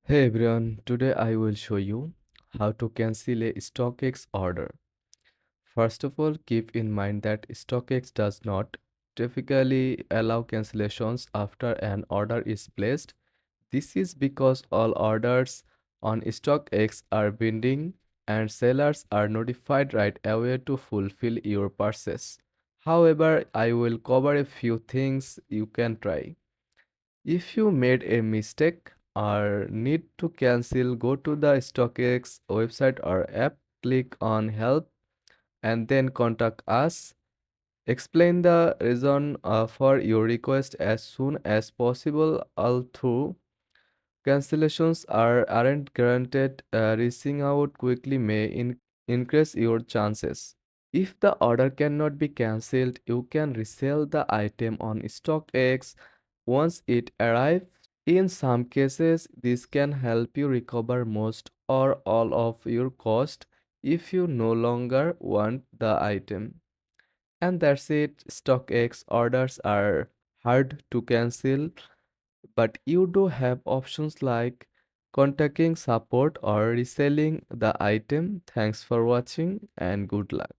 Hey everyone, today I will show you how to cancel a StockX order. First of all, keep in mind that StockX does not typically allow cancellations after an order is placed. This is because all orders on StockX are binding and sellers are notified right away to fulfill your purchase. However, I will cover a few things you can try. If you made a mistake or need to cancel, go to the StockX website or app, click on Help, and then contact us. Explain the reason for your request as soon as possible. Although cancellations aren't granted, reaching out quickly may increase your chances. If the order cannot be cancelled, you can resell the item on StockX once it arrives. In some cases, this can help you recover most or all of your cost if you no longer want the item. And that's it. StockX orders are hard to cancel, but you do have options like contacting support or reselling the item. Thanks for watching and good luck.